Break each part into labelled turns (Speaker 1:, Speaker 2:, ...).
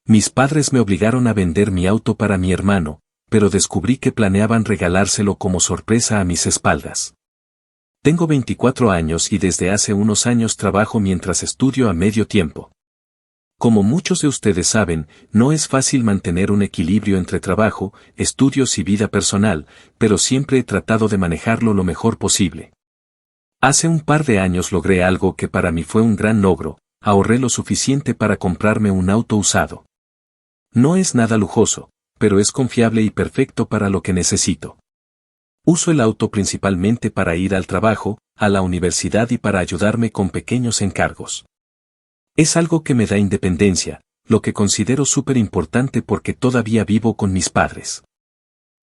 Speaker 1: Mis padres me obligaron a vender mi auto para mi hermano, pero descubrí que planeaban regalárselo como sorpresa a mis espaldas. Tengo 24 años y desde hace unos años trabajo mientras estudio a medio tiempo. Como muchos de ustedes saben, no es fácil mantener un equilibrio entre trabajo, estudios y vida personal, pero siempre he tratado de manejarlo lo mejor posible. Hace un par de años logré algo que para mí fue un gran logro, ahorré lo suficiente para comprarme un auto usado. No es nada lujoso, pero es confiable y perfecto para lo que necesito. Uso el auto principalmente para ir al trabajo, a la universidad y para ayudarme con pequeños encargos. Es algo que me da independencia, lo que considero súper importante porque todavía vivo con mis padres.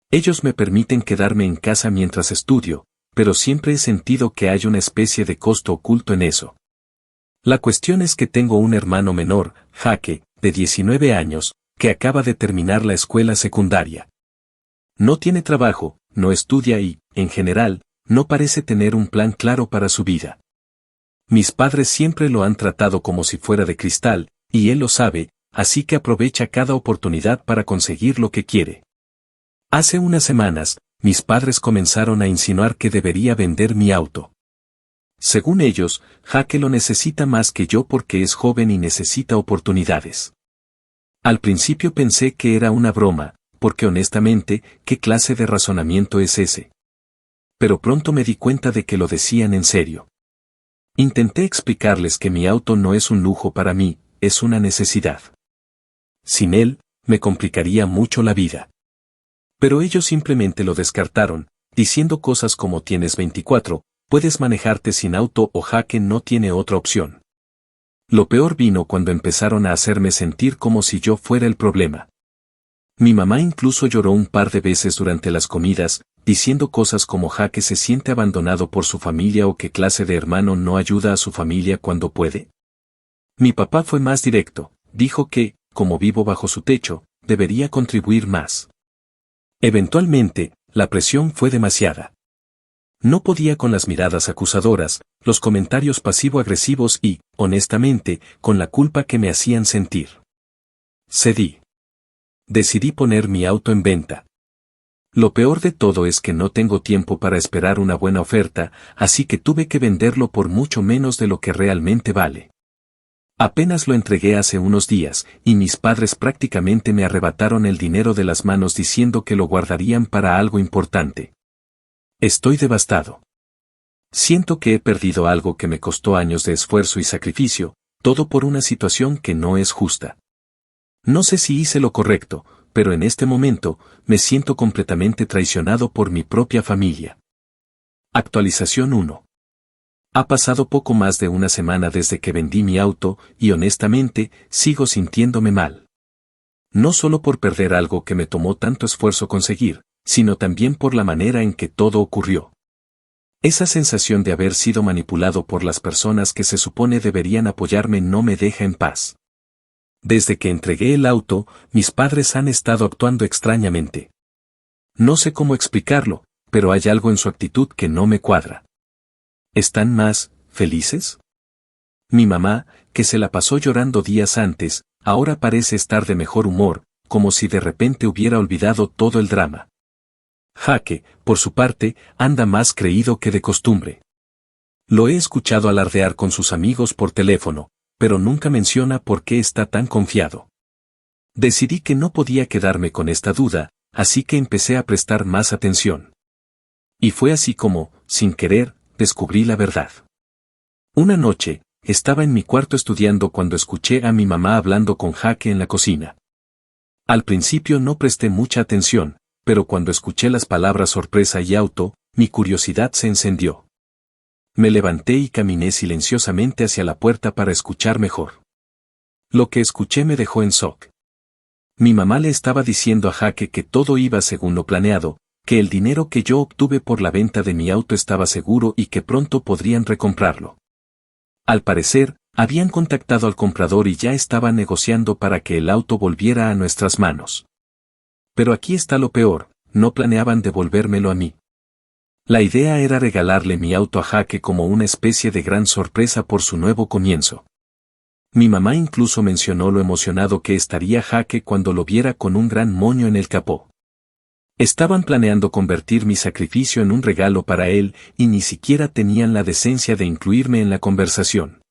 Speaker 1: Ellos me permiten quedarme en casa mientras estudio, pero siempre he sentido que hay una especie de costo oculto en eso. La cuestión es que tengo un hermano menor, Jaque, de 19 años, que acaba de terminar la escuela secundaria. No tiene trabajo, no estudia y, en general, no parece tener un plan claro para su vida. Mis padres siempre lo han tratado como si fuera de cristal, y él lo sabe, así que aprovecha cada oportunidad para conseguir lo que quiere. Hace unas semanas, mis padres comenzaron a insinuar que debería vender mi auto. Según ellos, Jaque lo necesita más que yo porque es joven y necesita oportunidades. Al principio pensé que era una broma, porque honestamente, ¿qué clase de razonamiento es ese? Pero pronto me di cuenta de que lo decían en serio. Intenté explicarles que mi auto no es un lujo para mí, es una necesidad. Sin él, me complicaría mucho la vida. Pero ellos simplemente lo descartaron, diciendo cosas como tienes 24, puedes manejarte sin auto o Jaque no tiene otra opción. Lo peor vino cuando empezaron a hacerme sentir como si yo fuera el problema. Mi mamá incluso lloró un par de veces durante las comidas, diciendo cosas como Jaque se siente abandonado por su familia o qué clase de hermano no ayuda a su familia cuando puede. Mi papá fue más directo, dijo que, como vivo bajo su techo, debería contribuir más. Eventualmente, la presión fue demasiada. No podía con las miradas acusadoras, los comentarios pasivo-agresivos y, honestamente, con la culpa que me hacían sentir. Cedí. Decidí poner mi auto en venta. Lo peor de todo es que no tengo tiempo para esperar una buena oferta, así que tuve que venderlo por mucho menos de lo que realmente vale. Apenas lo entregué hace unos días, y mis padres prácticamente me arrebataron el dinero de las manos diciendo que lo guardarían para algo importante. Estoy devastado. Siento que he perdido algo que me costó años de esfuerzo y sacrificio, todo por una situación que no es justa. No sé si hice lo correcto, pero en este momento, me siento completamente traicionado por mi propia familia. Actualización 1. Ha pasado poco más de una semana desde que vendí mi auto, y honestamente, sigo sintiéndome mal. No solo por perder algo que me tomó tanto esfuerzo conseguir, sino también por la manera en que todo ocurrió. Esa sensación de haber sido manipulado por las personas que se supone deberían apoyarme no me deja en paz. Desde que entregué el auto, mis padres han estado actuando extrañamente. No sé cómo explicarlo, pero hay algo en su actitud que no me cuadra. ¿Están más felices? Mi mamá, que se la pasó llorando días antes, ahora parece estar de mejor humor, como si de repente hubiera olvidado todo el drama. Jaque, por su parte, anda más creído que de costumbre. Lo he escuchado alardear con sus amigos por teléfono, pero nunca menciona por qué está tan confiado. Decidí que no podía quedarme con esta duda, así que empecé a prestar más atención. Y fue así como, sin querer, descubrí la verdad. Una noche, estaba en mi cuarto estudiando cuando escuché a mi mamá hablando con Jaque en la cocina. Al principio no presté mucha atención, pero cuando escuché las palabras sorpresa y auto, mi curiosidad se encendió. Me levanté y caminé silenciosamente hacia la puerta para escuchar mejor. Lo que escuché me dejó en shock. Mi mamá le estaba diciendo a Jaque que todo iba según lo planeado, que el dinero que yo obtuve por la venta de mi auto estaba seguro y que pronto podrían recomprarlo. Al parecer, habían contactado al comprador y ya estaban negociando para que el auto volviera a nuestras manos. Pero aquí está lo peor, no planeaban devolvérmelo a mí. La idea era regalarle mi auto a Jaque como una especie de gran sorpresa por su nuevo comienzo. Mi mamá incluso mencionó lo emocionado que estaría Jaque cuando lo viera con un gran moño en el capó. Estaban planeando convertir mi sacrificio en un regalo para él y ni siquiera tenían la decencia de incluirme en la conversación.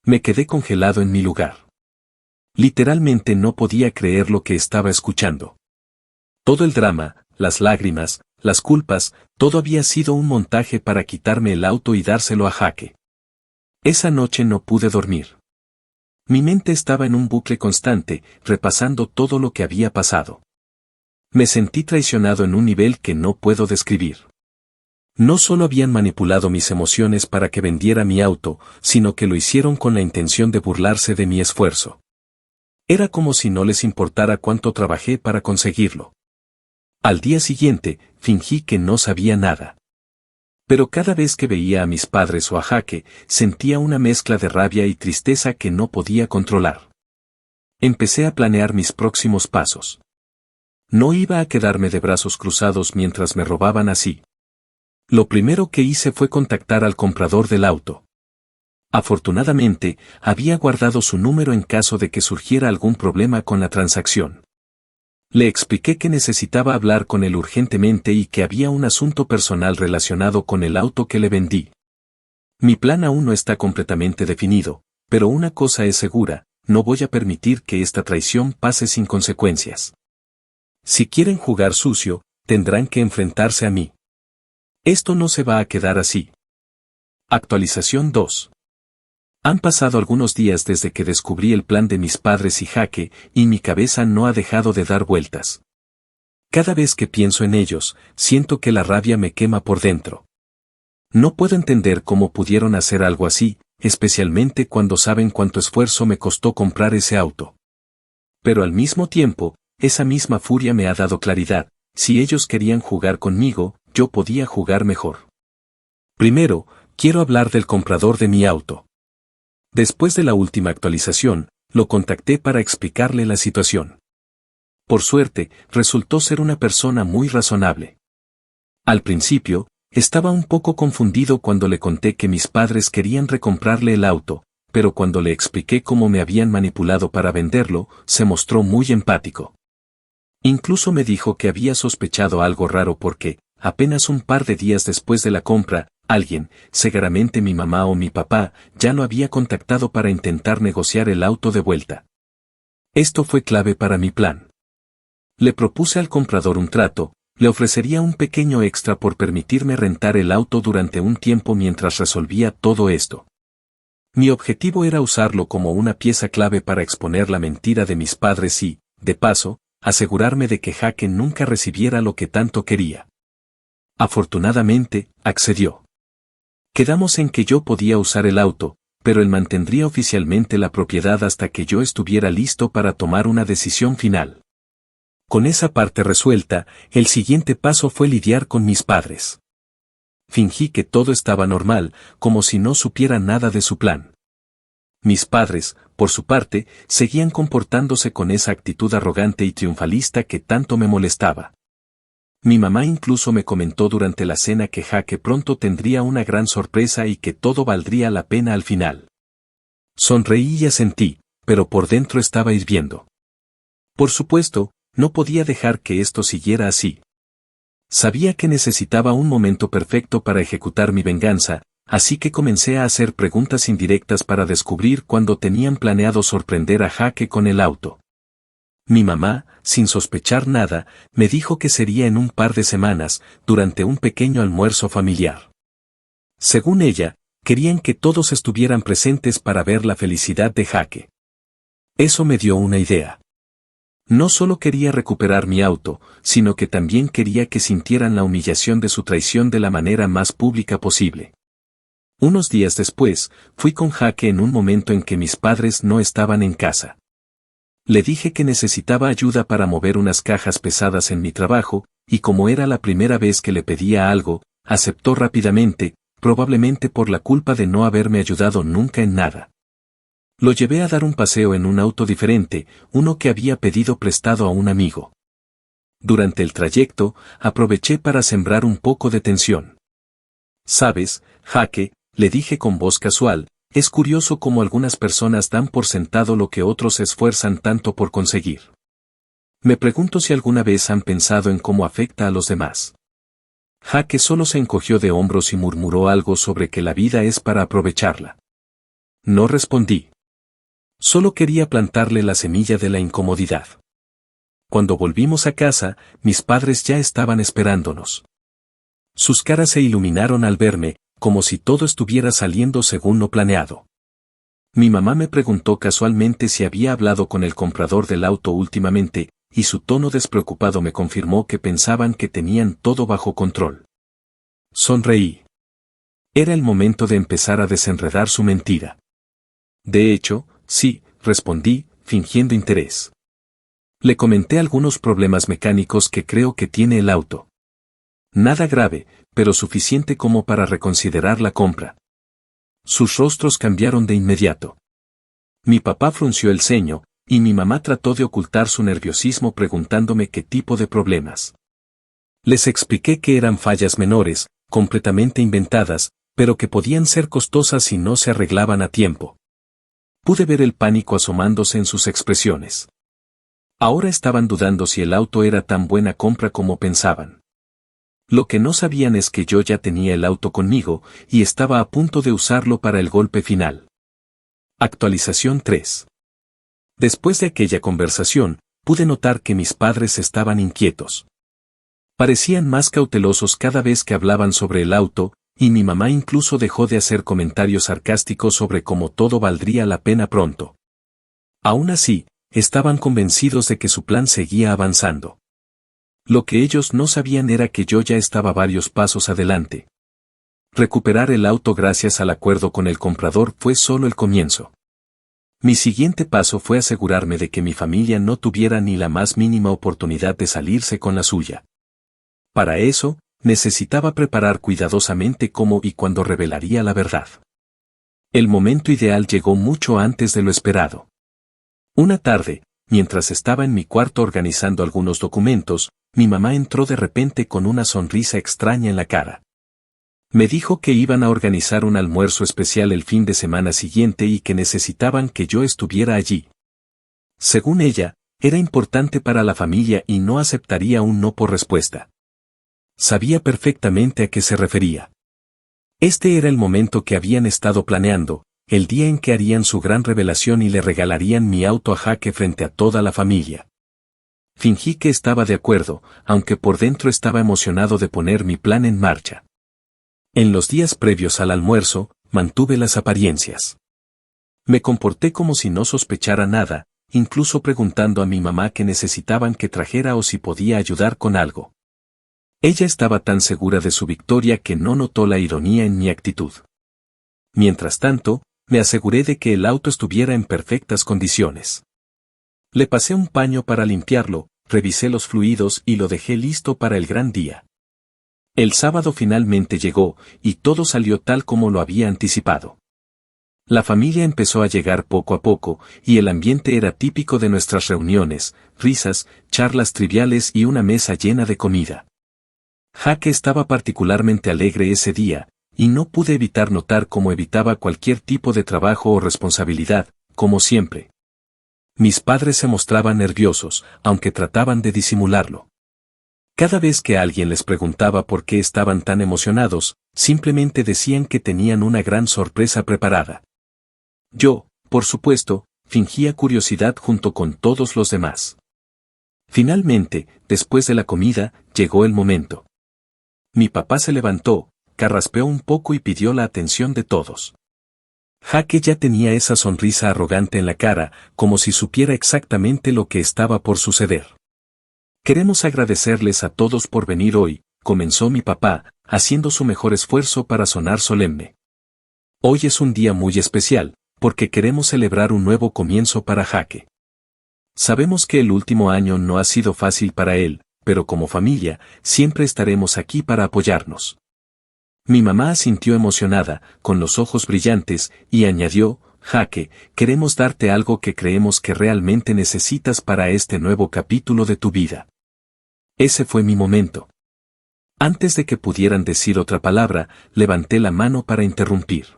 Speaker 1: Me quedé congelado en mi lugar. Literalmente no podía creer lo que estaba escuchando. Todo el drama, las lágrimas, las culpas, todo había sido un montaje para quitarme el auto y dárselo a Jaque. Esa noche no pude dormir. Mi mente estaba en un bucle constante, repasando todo lo que había pasado. Me sentí traicionado en un nivel que no puedo describir. No solo habían manipulado mis emociones para que vendiera mi auto, sino que lo hicieron con la intención de burlarse de mi esfuerzo. Era como si no les importara cuánto trabajé para conseguirlo. Al día siguiente, fingí que no sabía nada. Pero cada vez que veía a mis padres o a Jaque, sentía una mezcla de rabia y tristeza que no podía controlar. Empecé a planear mis próximos pasos. No iba a quedarme de brazos cruzados mientras me robaban así. Lo primero que hice fue contactar al comprador del auto. Afortunadamente, había guardado su número en caso de que surgiera algún problema con la transacción. Le expliqué que necesitaba hablar con él urgentemente y que había un asunto personal relacionado con el auto que le vendí. Mi plan aún no está completamente definido, pero una cosa es segura, no voy a permitir que esta traición pase sin consecuencias. Si quieren jugar sucio, tendrán que enfrentarse a mí. Esto no se va a quedar así. Actualización 2. Han pasado algunos días desde que descubrí el plan de mis padres y Jaque, y mi cabeza no ha dejado de dar vueltas. Cada vez que pienso en ellos, siento que la rabia me quema por dentro. No puedo entender cómo pudieron hacer algo así, especialmente cuando saben cuánto esfuerzo me costó comprar ese auto. Pero al mismo tiempo, esa misma furia me ha dado claridad. Si ellos querían jugar conmigo, yo podía jugar mejor. Primero, quiero hablar del comprador de mi auto. Después de la última actualización, lo contacté para explicarle la situación. Por suerte, resultó ser una persona muy razonable. Al principio, estaba un poco confundido cuando le conté que mis padres querían recomprarle el auto, pero cuando le expliqué cómo me habían manipulado para venderlo, se mostró muy empático. Incluso me dijo que había sospechado algo raro porque, apenas un par de días después de la compra, alguien, seguramente mi mamá o mi papá, ya lo había contactado para intentar negociar el auto de vuelta. Esto fue clave para mi plan. Le propuse al comprador un trato, le ofrecería un pequeño extra por permitirme rentar el auto durante un tiempo mientras resolvía todo esto. Mi objetivo era usarlo como una pieza clave para exponer la mentira de mis padres y, de paso, asegurarme de que Jaque nunca recibiera lo que tanto quería. Afortunadamente, accedió. Quedamos en que yo podía usar el auto, pero él mantendría oficialmente la propiedad hasta que yo estuviera listo para tomar una decisión final. Con esa parte resuelta, el siguiente paso fue lidiar con mis padres. Fingí que todo estaba normal, como si no supiera nada de su plan. Mis padres, por su parte, seguían comportándose con esa actitud arrogante y triunfalista que tanto me molestaba. Mi mamá incluso me comentó durante la cena que Jaque pronto tendría una gran sorpresa y que todo valdría la pena al final. Sonreí y asentí, pero por dentro estaba hirviendo. Por supuesto, no podía dejar que esto siguiera así. Sabía que necesitaba un momento perfecto para ejecutar mi venganza, así que comencé a hacer preguntas indirectas para descubrir cuándo tenían planeado sorprender a Jaque con el auto. Mi mamá, sin sospechar nada, me dijo que sería en un par de semanas, durante un pequeño almuerzo familiar. Según ella, querían que todos estuvieran presentes para ver la felicidad de Jaque. Eso me dio una idea. No solo quería recuperar mi auto, sino que también quería que sintieran la humillación de su traición de la manera más pública posible. Unos días después, fui con Jaque en un momento en que mis padres no estaban en casa. Le dije que necesitaba ayuda para mover unas cajas pesadas en mi trabajo, y como era la primera vez que le pedía algo, aceptó rápidamente, probablemente por la culpa de no haberme ayudado nunca en nada. Lo llevé a dar un paseo en un auto diferente, uno que había pedido prestado a un amigo. Durante el trayecto, aproveché para sembrar un poco de tensión. «¿Sabes, Jaque?», le dije con voz casual, es curioso cómo algunas personas dan por sentado lo que otros se esfuerzan tanto por conseguir. Me pregunto si alguna vez han pensado en cómo afecta a los demás. Jaque solo se encogió de hombros y murmuró algo sobre que la vida es para aprovecharla. No respondí. Solo quería plantarle la semilla de la incomodidad. Cuando volvimos a casa, mis padres ya estaban esperándonos. Sus caras se iluminaron al verme, como si todo estuviera saliendo según lo planeado. Mi mamá me preguntó casualmente si había hablado con el comprador del auto últimamente, y su tono despreocupado me confirmó que pensaban que tenían todo bajo control. Sonreí. Era el momento de empezar a desenredar su mentira. De hecho, sí, respondí, fingiendo interés. Le comenté algunos problemas mecánicos que creo que tiene el auto. Nada grave, pero suficiente como para reconsiderar la compra. Sus rostros cambiaron de inmediato. Mi papá frunció el ceño, y mi mamá trató de ocultar su nerviosismo preguntándome qué tipo de problemas. Les expliqué que eran fallas menores, completamente inventadas, pero que podían ser costosas si no se arreglaban a tiempo. Pude ver el pánico asomándose en sus expresiones. Ahora estaban dudando si el auto era tan buena compra como pensaban. Lo que no sabían es que yo ya tenía el auto conmigo, y estaba a punto de usarlo para el golpe final. Actualización 3. Después de aquella conversación, pude notar que mis padres estaban inquietos. Parecían más cautelosos cada vez que hablaban sobre el auto, y mi mamá incluso dejó de hacer comentarios sarcásticos sobre cómo todo valdría la pena pronto. Aún así, estaban convencidos de que su plan seguía avanzando. Lo que ellos no sabían era que yo ya estaba varios pasos adelante. Recuperar el auto gracias al acuerdo con el comprador fue solo el comienzo. Mi siguiente paso fue asegurarme de que mi familia no tuviera ni la más mínima oportunidad de salirse con la suya. Para eso, necesitaba preparar cuidadosamente cómo y cuándo revelaría la verdad. El momento ideal llegó mucho antes de lo esperado. Una tarde, mientras estaba en mi cuarto organizando algunos documentos, mi mamá entró de repente con una sonrisa extraña en la cara. Me dijo que iban a organizar un almuerzo especial el fin de semana siguiente y que necesitaban que yo estuviera allí. Según ella, era importante para la familia y no aceptaría un no por respuesta. Sabía perfectamente a qué se refería. Este era el momento que habían estado planeando, el día en que harían su gran revelación y le regalarían mi auto a Jaque frente a toda la familia. Fingí que estaba de acuerdo, aunque por dentro estaba emocionado de poner mi plan en marcha. En los días previos al almuerzo, mantuve las apariencias. Me comporté como si no sospechara nada, incluso preguntando a mi mamá qué necesitaban que trajera o si podía ayudar con algo. Ella estaba tan segura de su victoria que no notó la ironía en mi actitud. Mientras tanto, me aseguré de que el auto estuviera en perfectas condiciones. Le pasé un paño para limpiarlo, revisé los fluidos y lo dejé listo para el gran día. El sábado finalmente llegó, y todo salió tal como lo había anticipado. La familia empezó a llegar poco a poco, y el ambiente era típico de nuestras reuniones, risas, charlas triviales y una mesa llena de comida. Jaque estaba particularmente alegre ese día, y no pude evitar notar cómo evitaba cualquier tipo de trabajo o responsabilidad, como siempre. Mis padres se mostraban nerviosos, aunque trataban de disimularlo. Cada vez que alguien les preguntaba por qué estaban tan emocionados, simplemente decían que tenían una gran sorpresa preparada. Yo, por supuesto, fingía curiosidad junto con todos los demás. Finalmente, después de la comida, llegó el momento. Mi papá se levantó, carraspeó un poco y pidió la atención de todos. Jaque ya tenía esa sonrisa arrogante en la cara, como si supiera exactamente lo que estaba por suceder. Queremos agradecerles a todos por venir hoy, comenzó mi papá, haciendo su mejor esfuerzo para sonar solemne. Hoy es un día muy especial, porque queremos celebrar un nuevo comienzo para Jaque. Sabemos que el último año no ha sido fácil para él, pero como familia, siempre estaremos aquí para apoyarnos. Mi mamá asintió emocionada, con los ojos brillantes, y añadió, Jaque, queremos darte algo que creemos que realmente necesitas para este nuevo capítulo de tu vida. Ese fue mi momento. Antes de que pudieran decir otra palabra, levanté la mano para interrumpir.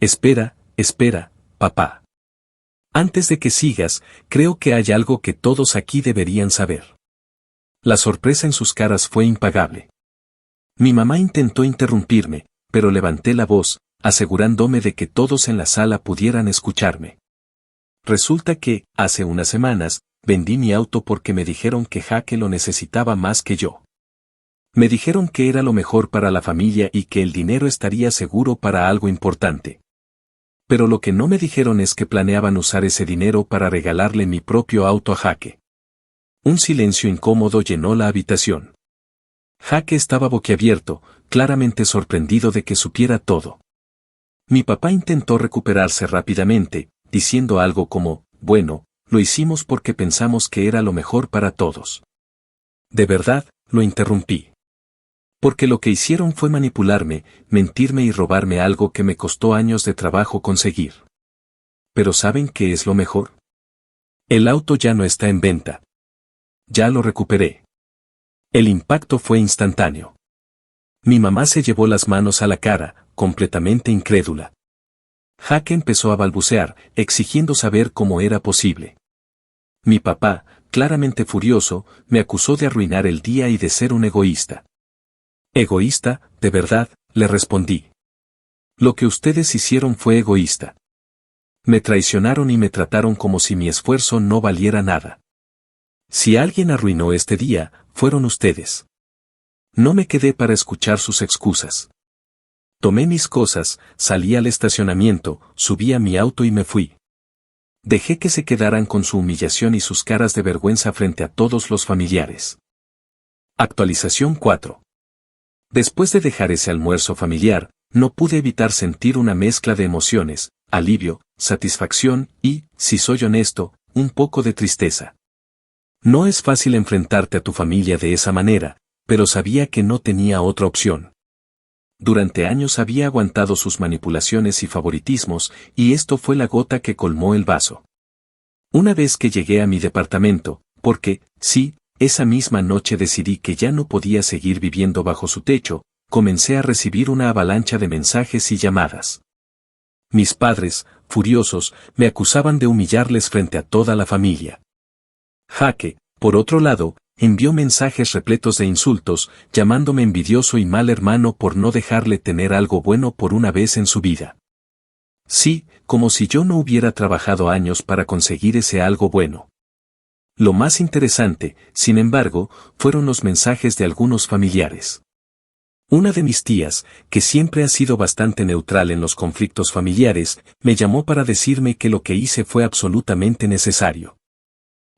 Speaker 1: Espera, espera, papá. Antes de que sigas, creo que hay algo que todos aquí deberían saber. La sorpresa en sus caras fue impagable. Mi mamá intentó interrumpirme, pero levanté la voz, asegurándome de que todos en la sala pudieran escucharme. Resulta que, hace unas semanas, vendí mi auto porque me dijeron que Jaque lo necesitaba más que yo. Me dijeron que era lo mejor para la familia y que el dinero estaría seguro para algo importante. Pero lo que no me dijeron es que planeaban usar ese dinero para regalarle mi propio auto a Jaque. Un silencio incómodo llenó la habitación. Jaque estaba boquiabierto, claramente sorprendido de que supiera todo. Mi papá intentó recuperarse rápidamente, diciendo algo como, bueno, lo hicimos porque pensamos que era lo mejor para todos. De verdad, lo interrumpí. Porque lo que hicieron fue manipularme, mentirme y robarme algo que me costó años de trabajo conseguir. Pero ¿saben qué es lo mejor? El auto ya no está en venta. Ya lo recuperé. El impacto fue instantáneo. Mi mamá se llevó las manos a la cara, completamente incrédula. Jaque empezó a balbucear, exigiendo saber cómo era posible. Mi papá, claramente furioso, me acusó de arruinar el día y de ser un egoísta. Egoísta, de verdad, le respondí. Lo que ustedes hicieron fue egoísta. Me traicionaron y me trataron como si mi esfuerzo no valiera nada. Si alguien arruinó este día, fueron ustedes. No me quedé para escuchar sus excusas. Tomé mis cosas, salí al estacionamiento, subí a mi auto y me fui. Dejé que se quedaran con su humillación y sus caras de vergüenza frente a todos los familiares. Actualización 4. Después de dejar ese almuerzo familiar, no pude evitar sentir una mezcla de emociones, alivio, satisfacción y, si soy honesto, un poco de tristeza. No es fácil enfrentarte a tu familia de esa manera, pero sabía que no tenía otra opción. Durante años había aguantado sus manipulaciones y favoritismos, y esto fue la gota que colmó el vaso. Una vez que llegué a mi departamento, porque, sí, esa misma noche decidí que ya no podía seguir viviendo bajo su techo, comencé a recibir una avalancha de mensajes y llamadas. Mis padres, furiosos, me acusaban de humillarles frente a toda la familia. Jaque, por otro lado, envió mensajes repletos de insultos, llamándome envidioso y mal hermano por no dejarle tener algo bueno por una vez en su vida. Sí, como si yo no hubiera trabajado años para conseguir ese algo bueno. Lo más interesante, sin embargo, fueron los mensajes de algunos familiares. Una de mis tías, que siempre ha sido bastante neutral en los conflictos familiares, me llamó para decirme que lo que hice fue absolutamente necesario.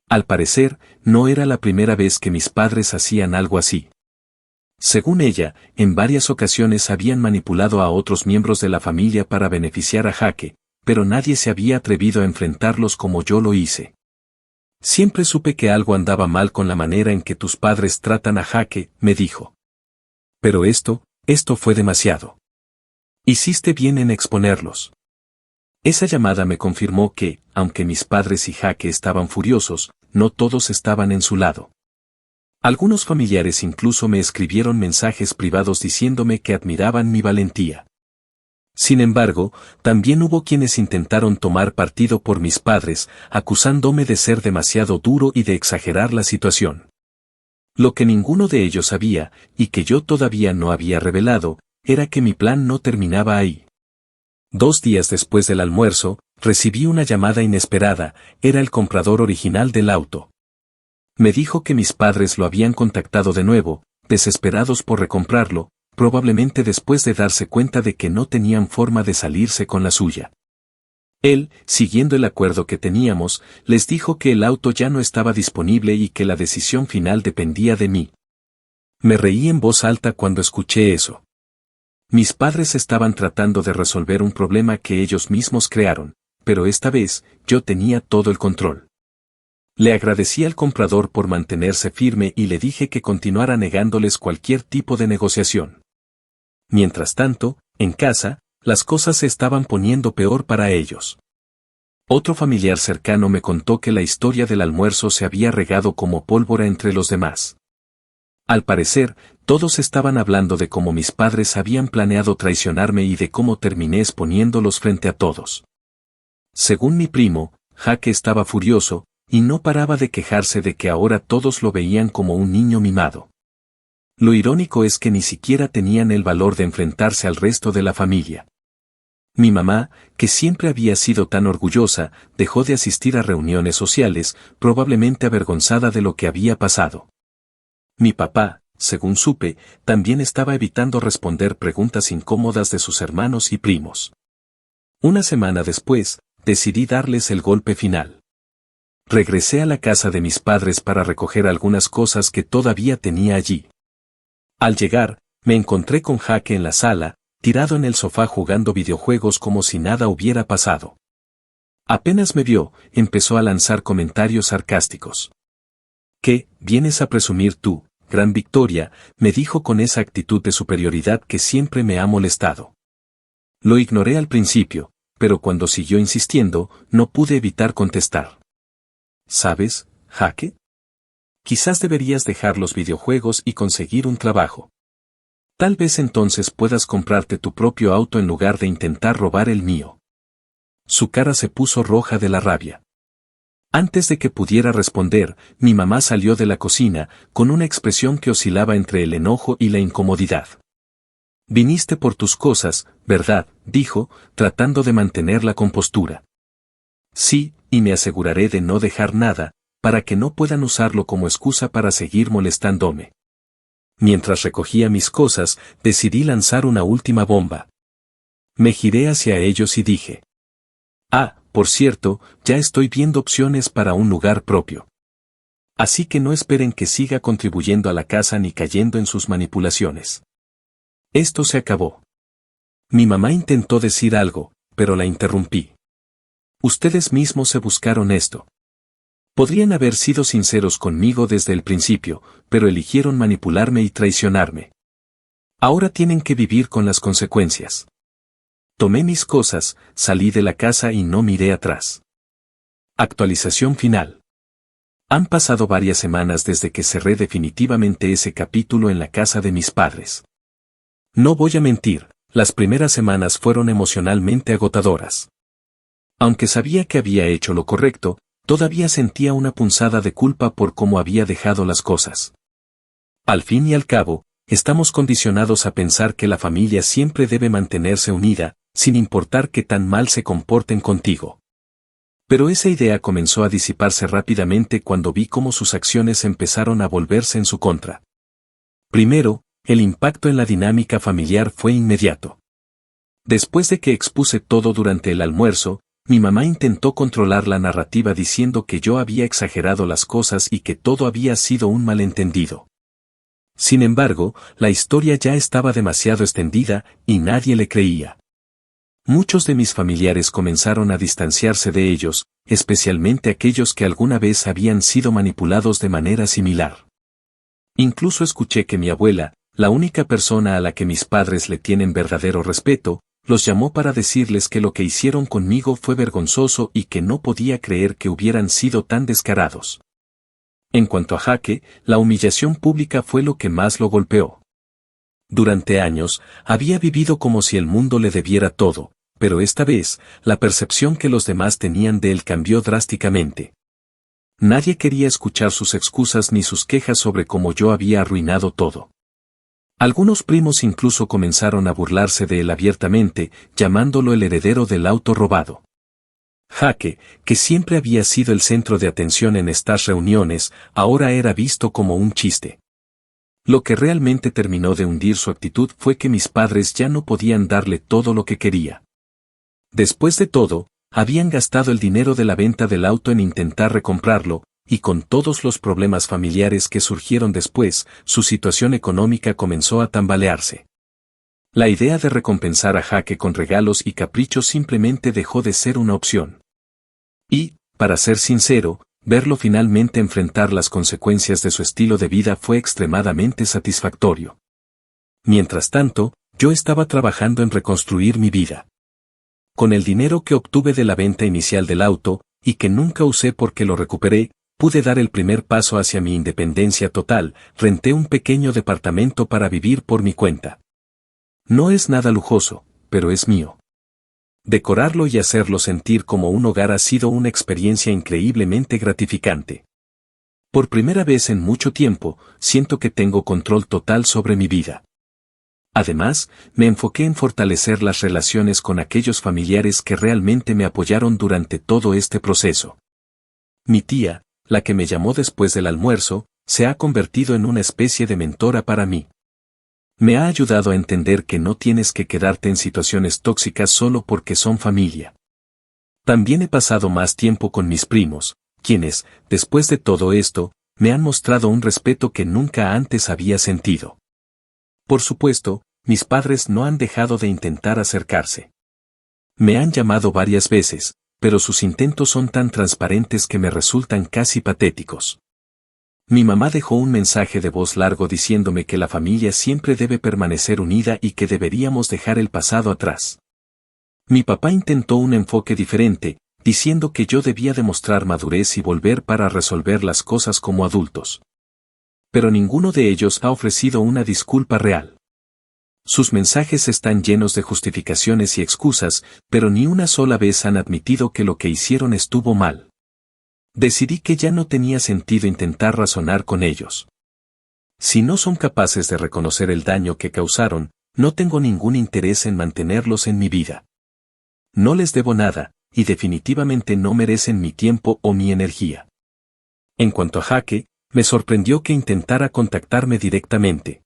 Speaker 1: Al parecer, no era la primera vez que mis padres hacían algo así. Según ella, en varias ocasiones habían manipulado a otros miembros de la familia para beneficiar a Jaque, pero nadie se había atrevido a enfrentarlos como yo lo hice. Siempre supe que algo andaba mal con la manera en que tus padres tratan a Jaque, me dijo. Pero esto fue demasiado. Hiciste bien en exponerlos. Esa llamada me confirmó que, aunque mis padres y Jaque estaban furiosos, no todos estaban en su lado. Algunos familiares incluso me escribieron mensajes privados diciéndome que admiraban mi valentía. Sin embargo, también hubo quienes intentaron tomar partido por mis padres, acusándome de ser demasiado duro y de exagerar la situación. Lo que ninguno de ellos sabía, y que yo todavía no había revelado, era que mi plan no terminaba ahí. 2 días después del almuerzo, recibí una llamada inesperada, era el comprador original del auto. Me dijo que mis padres lo habían contactado de nuevo, desesperados por recomprarlo, probablemente después de darse cuenta de que no tenían forma de salirse con la suya. Él, siguiendo el acuerdo que teníamos, les dijo que el auto ya no estaba disponible y que la decisión final dependía de mí. Me reí en voz alta cuando escuché eso. Mis padres estaban tratando de resolver un problema que ellos mismos crearon, pero esta vez, yo tenía todo el control. Le agradecí al comprador por mantenerse firme y le dije que continuara negándoles cualquier tipo de negociación. Mientras tanto, en casa, las cosas se estaban poniendo peor para ellos. Otro familiar cercano me contó que la historia del almuerzo se había regado como pólvora entre los demás. Al parecer, todos estaban hablando de cómo mis padres habían planeado traicionarme y de cómo terminé exponiéndolos frente a todos. Según mi primo, Jaque estaba furioso, y no paraba de quejarse de que ahora todos lo veían como un niño mimado. Lo irónico es que ni siquiera tenían el valor de enfrentarse al resto de la familia. Mi mamá, que siempre había sido tan orgullosa, dejó de asistir a reuniones sociales, probablemente avergonzada de lo que había pasado. Mi papá, según supe, también estaba evitando responder preguntas incómodas de sus hermanos y primos. Una semana después, decidí darles el golpe final. Regresé a la casa de mis padres para recoger algunas cosas que todavía tenía allí. Al llegar, me encontré con Jaque en la sala, tirado en el sofá jugando videojuegos como si nada hubiera pasado. Apenas me vio, empezó a lanzar comentarios sarcásticos. ¿Qué, vienes a presumir tú, gran victoria?, me dijo con esa actitud de superioridad que siempre me ha molestado. Lo ignoré al principio, pero cuando siguió insistiendo, no pude evitar contestar. ¿Sabes, Jaque? Quizás deberías dejar los videojuegos y conseguir un trabajo. Tal vez entonces puedas comprarte tu propio auto en lugar de intentar robar el mío. Su cara se puso roja de la rabia. Antes de que pudiera responder, mi mamá salió de la cocina, con una expresión que oscilaba entre el enojo y la incomodidad. Viniste por tus cosas, ¿verdad?, dijo, tratando de mantener la compostura. Sí, y me aseguraré de no dejar nada, para que no puedan usarlo como excusa para seguir molestándome. Mientras recogía mis cosas, decidí lanzar una última bomba. Me giré hacia ellos y dije: ah, por cierto, ya estoy viendo opciones para un lugar propio. Así que no esperen que siga contribuyendo a la casa ni cayendo en sus manipulaciones. Esto se acabó. Mi mamá intentó decir algo, pero la interrumpí. Ustedes mismos se buscaron esto. Podrían haber sido sinceros conmigo desde el principio, pero eligieron manipularme y traicionarme. Ahora tienen que vivir con las consecuencias. Tomé mis cosas, salí de la casa y no miré atrás. Actualización final. Han pasado varias semanas desde que cerré definitivamente ese capítulo en la casa de mis padres. No voy a mentir, las primeras semanas fueron emocionalmente agotadoras. Aunque sabía que había hecho lo correcto, todavía sentía una punzada de culpa por cómo había dejado las cosas. Al fin y al cabo, estamos condicionados a pensar que la familia siempre debe mantenerse unida, sin importar qué tan mal se comporten contigo. Pero esa idea comenzó a disiparse rápidamente cuando vi cómo sus acciones empezaron a volverse en su contra. Primero, el impacto en la dinámica familiar fue inmediato. Después de que expuse todo durante el almuerzo, mi mamá intentó controlar la narrativa diciendo que yo había exagerado las cosas y que todo había sido un malentendido. Sin embargo, la historia ya estaba demasiado extendida y nadie le creía. Muchos de mis familiares comenzaron a distanciarse de ellos, especialmente aquellos que alguna vez habían sido manipulados de manera similar. Incluso escuché que mi abuela, la única persona a la que mis padres le tienen verdadero respeto, los llamó para decirles que lo que hicieron conmigo fue vergonzoso y que no podía creer que hubieran sido tan descarados. En cuanto a Jaque, la humillación pública fue lo que más lo golpeó. Durante años, había vivido como si el mundo le debiera todo, pero esta vez, la percepción que los demás tenían de él cambió drásticamente. Nadie quería escuchar sus excusas ni sus quejas sobre cómo yo había arruinado todo. Algunos primos incluso comenzaron a burlarse de él abiertamente, llamándolo el heredero del auto robado. Jaque, que siempre había sido el centro de atención en estas reuniones, ahora era visto como un chiste. Lo que realmente terminó de hundir su actitud fue que mis padres ya no podían darle todo lo que quería. Después de todo, habían gastado el dinero de la venta del auto en intentar recomprarlo, y con todos los problemas familiares que surgieron después, su situación económica comenzó a tambalearse. La idea de recompensar a Jaque con regalos y caprichos simplemente dejó de ser una opción. Y, para ser sincero, verlo finalmente enfrentar las consecuencias de su estilo de vida fue extremadamente satisfactorio. Mientras tanto, yo estaba trabajando en reconstruir mi vida. Con el dinero que obtuve de la venta inicial del auto, y que nunca usé porque lo recuperé, pude dar el primer paso hacia mi independencia total, renté un pequeño departamento para vivir por mi cuenta. No es nada lujoso, pero es mío. Decorarlo y hacerlo sentir como un hogar ha sido una experiencia increíblemente gratificante. Por primera vez en mucho tiempo, siento que tengo control total sobre mi vida. Además, me enfoqué en fortalecer las relaciones con aquellos familiares que realmente me apoyaron durante todo este proceso. Mi tía, la que me llamó después del almuerzo, se ha convertido en una especie de mentora para mí. Me ha ayudado a entender que no tienes que quedarte en situaciones tóxicas solo porque son familia. También he pasado más tiempo con mis primos, quienes, después de todo esto, me han mostrado un respeto que nunca antes había sentido. Por supuesto, mis padres no han dejado de intentar acercarse. Me han llamado varias veces, pero sus intentos son tan transparentes que me resultan casi patéticos. Mi mamá dejó un mensaje de voz largo diciéndome que la familia siempre debe permanecer unida y que deberíamos dejar el pasado atrás. Mi papá intentó un enfoque diferente, diciendo que yo debía demostrar madurez y volver para resolver las cosas como adultos. Pero ninguno de ellos ha ofrecido una disculpa real. Sus mensajes están llenos de justificaciones y excusas, pero ni una sola vez han admitido que lo que hicieron estuvo mal. Decidí que ya no tenía sentido intentar razonar con ellos. Si no son capaces de reconocer el daño que causaron, no tengo ningún interés en mantenerlos en mi vida. No les debo nada, y definitivamente no merecen mi tiempo o mi energía. En cuanto a Jaque, me sorprendió que intentara contactarme directamente.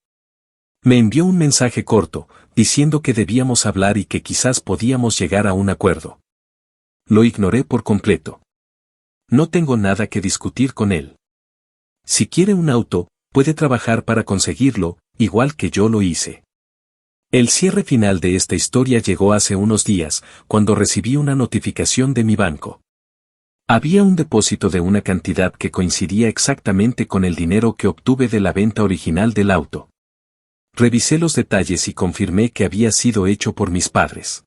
Speaker 1: Me envió un mensaje corto, diciendo que debíamos hablar y que quizás podíamos llegar a un acuerdo. Lo ignoré por completo. No tengo nada que discutir con él. Si quiere un auto, puede trabajar para conseguirlo, igual que yo lo hice. El cierre final de esta historia llegó hace unos días, cuando recibí una notificación de mi banco. Había un depósito de una cantidad que coincidía exactamente con el dinero que obtuve de la venta original del auto. Revisé los detalles y confirmé que había sido hecho por mis padres.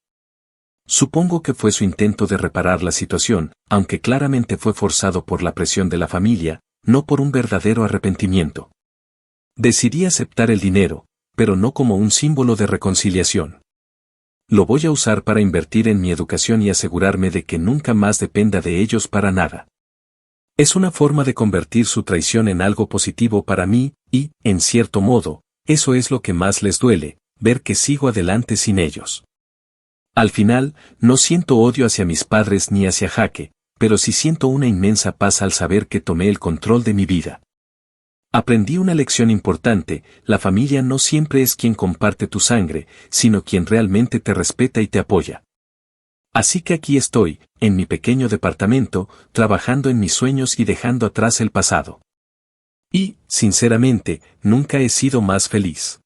Speaker 1: Supongo que fue su intento de reparar la situación, aunque claramente fue forzado por la presión de la familia, no por un verdadero arrepentimiento. Decidí aceptar el dinero, pero no como un símbolo de reconciliación. Lo voy a usar para invertir en mi educación y asegurarme de que nunca más dependa de ellos para nada. Es una forma de convertir su traición en algo positivo para mí, y, en cierto modo, eso es lo que más les duele, ver que sigo adelante sin ellos. Al final, no siento odio hacia mis padres ni hacia Jaque, pero sí siento una inmensa paz al saber que tomé el control de mi vida. Aprendí una lección importante: la familia no siempre es quien comparte tu sangre, sino quien realmente te respeta y te apoya. Así que aquí estoy, en mi pequeño departamento, trabajando en mis sueños y dejando atrás el pasado. Y, sinceramente, nunca he sido más feliz.